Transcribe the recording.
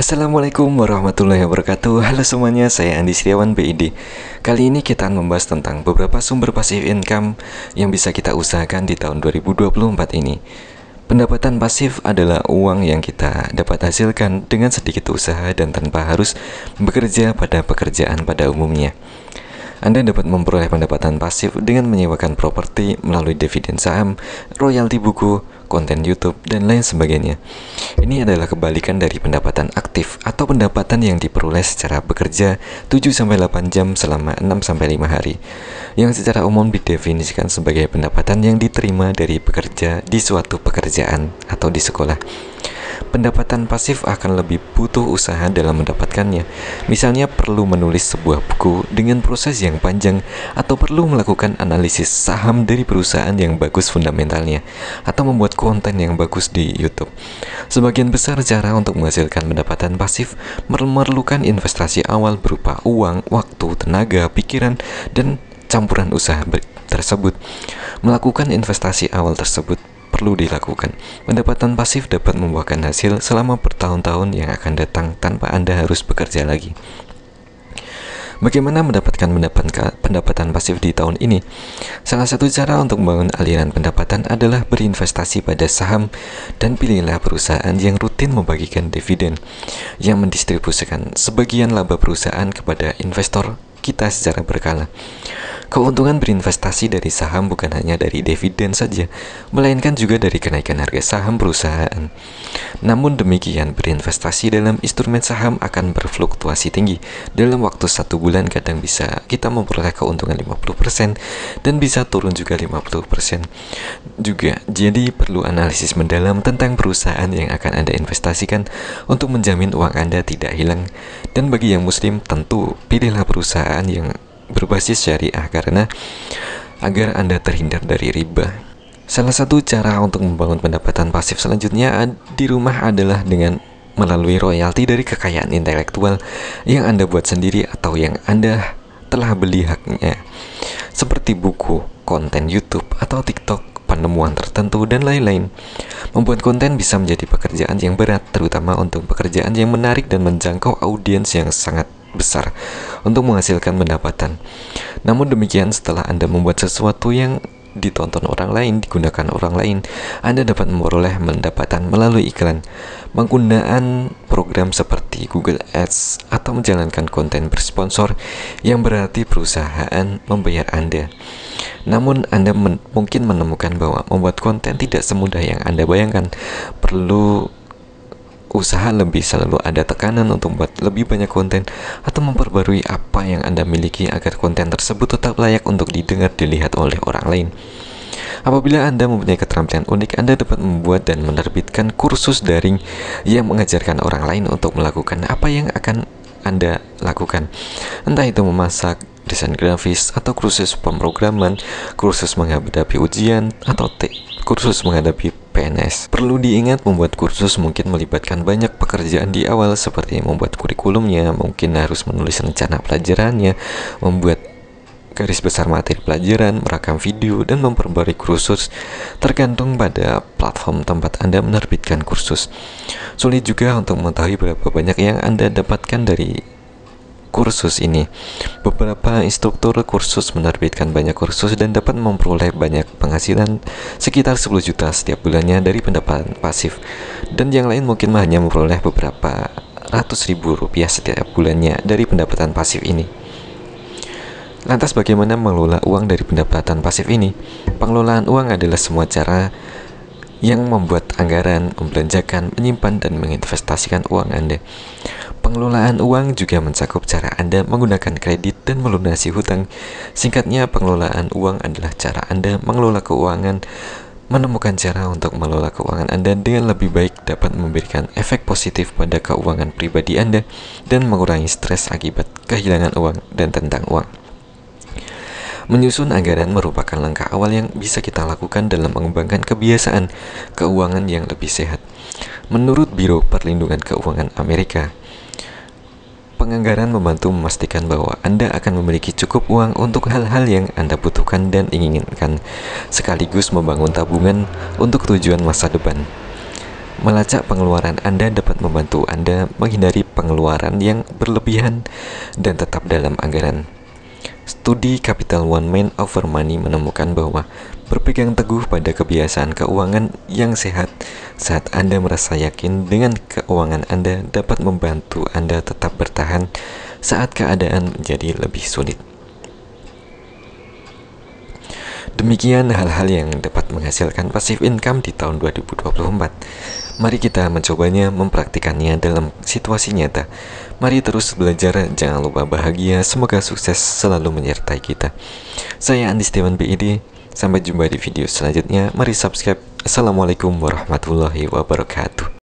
Assalamualaikum warahmatullahi wabarakatuh. Halo semuanya, saya Andi Setiawan BID. Kali ini kita akan membahas tentang beberapa sumber passive income yang bisa kita usahakan di tahun 2024 ini. Pendapatan pasif adalah uang yang kita dapat hasilkan dengan sedikit usaha dan tanpa harus bekerja pada pekerjaan pada umumnya. Anda dapat memperoleh pendapatan pasif dengan menyewakan properti melalui dividen saham, royalti buku, konten YouTube, dan lain sebagainya. Ini adalah kebalikan dari pendapatan aktif atau pendapatan yang diperoleh secara bekerja 7-8 jam selama 6-5 hari, yang secara umum didefinisikan sebagai pendapatan yang diterima dari bekerja di suatu pekerjaan atau di sekolah. Pendapatan pasif akan lebih butuh usaha dalam mendapatkannya. Misalnya perlu menulis sebuah buku dengan proses yang panjang, atau perlu melakukan analisis saham dari perusahaan yang bagus fundamentalnya, atau membuat konten yang bagus di YouTube. Sebagian besar cara untuk menghasilkan pendapatan pasif memerlukan investasi awal berupa uang, waktu, tenaga, pikiran, dan campuran usaha tersebut. Melakukan investasi awal tersebut perlu dilakukan. Pendapatan pasif dapat membuahkan hasil selama bertahun-tahun yang akan datang tanpa Anda harus bekerja lagi. Bagaimana mendapatkan pendapatan pasif di tahun ini? Salah satu cara untuk membangun aliran pendapatan adalah berinvestasi pada saham, dan pilihlah perusahaan yang rutin membagikan dividen, yang mendistribusikan sebagian laba perusahaan kepada investor kita secara berkala. Keuntungan berinvestasi dari saham bukan hanya dari dividen saja, melainkan juga dari kenaikan harga saham perusahaan. Namun demikian, berinvestasi dalam instrumen saham akan berfluktuasi tinggi. Dalam waktu 1 bulan kadang bisa kita memperoleh keuntungan 50% dan bisa turun juga 50% juga. Jadi perlu analisis mendalam tentang perusahaan yang akan Anda investasikan untuk menjamin uang Anda tidak hilang. Dan bagi yang muslim, tentu pilihlah perusahaan yang berbasis syariah karena agar Anda terhindar dari riba. Salah satu cara untuk membangun pendapatan pasif selanjutnya di rumah adalah dengan melalui royalti dari kekayaan intelektual yang Anda buat sendiri atau yang Anda telah beli haknya, seperti buku, konten YouTube atau TikTok, penemuan tertentu, dan lain-lain. Membuat konten bisa menjadi pekerjaan yang berat, terutama untuk pekerjaan yang menarik dan menjangkau audiens yang sangat besar untuk menghasilkan pendapatan. Namun demikian, setelah Anda membuat sesuatu yang ditonton orang lain, digunakan orang lain, Anda dapat memperoleh pendapatan melalui iklan, penggunaan program seperti Google Ads, atau menjalankan konten bersponsor, yang berarti perusahaan membayar Anda. Namun Anda mungkin menemukan bahwa membuat konten tidak semudah yang Anda bayangkan. Perlu usaha lebih, selalu ada tekanan untuk membuat lebih banyak konten atau memperbarui apa yang Anda miliki agar konten tersebut tetap layak untuk didengar, dilihat oleh orang lain. Apabila Anda mempunyai keterampilan unik, Anda dapat membuat dan menerbitkan kursus daring yang mengajarkan orang lain untuk melakukan apa yang akan Anda lakukan. Entah itu memasak, desain grafis, atau kursus pemrograman, kursus menghadapi ujian, atau kursus menghadapi PNS. Perlu diingat, membuat kursus mungkin melibatkan banyak pekerjaan di awal, seperti membuat kurikulumnya, mungkin harus menulis rencana pelajarannya, membuat garis besar materi pelajaran, merekam video, dan memperbarui kursus, tergantung pada platform tempat Anda menerbitkan kursus. Sulit juga untuk mengetahui berapa banyak yang Anda dapatkan dari kursus ini. Beberapa instruktur kursus menerbitkan banyak kursus dan dapat memperoleh banyak penghasilan, sekitar 10 juta setiap bulannya dari pendapatan pasif, dan yang lain mungkin hanya memperoleh beberapa ratus ribu rupiah setiap bulannya dari pendapatan pasif ini. Lantas bagaimana mengelola uang dari pendapatan pasif ini? Pengelolaan uang adalah semua cara yang membuat anggaran, membelanjakan, menyimpan, dan menginvestasikan uang Anda. Pengelolaan uang juga mencakup cara Anda menggunakan kredit dan melunasi hutang. Singkatnya, pengelolaan uang adalah cara Anda mengelola keuangan. Menemukan cara untuk mengelola keuangan Anda dengan lebih baik dapat memberikan efek positif pada keuangan pribadi Anda dan mengurangi stres akibat kehilangan uang dan tentang uang. Menyusun anggaran merupakan langkah awal yang bisa kita lakukan dalam mengembangkan kebiasaan keuangan yang lebih sehat. Menurut Biro Perlindungan Keuangan Amerika, penganggaran membantu memastikan bahwa Anda akan memiliki cukup uang untuk hal-hal yang Anda butuhkan dan inginkan, sekaligus membangun tabungan untuk tujuan masa depan. Melacak pengeluaran Anda dapat membantu Anda menghindari pengeluaran yang berlebihan dan tetap dalam anggaran. Studi Capital One Man Over Money menemukan bahwa berpegang teguh pada kebiasaan keuangan yang sehat saat Anda merasa yakin dengan keuangan Anda dapat membantu Anda tetap bertahan saat keadaan menjadi lebih sulit. Demikian hal-hal yang dapat menghasilkan passive income di tahun 2024. Mari kita mencobanya, mempraktikannya dalam situasi nyata. Mari terus belajar, jangan lupa bahagia, semoga sukses selalu menyertai kita. Saya Andi Setiawan BID, sampai jumpa di video selanjutnya. Mari subscribe. Assalamualaikum warahmatullahi wabarakatuh.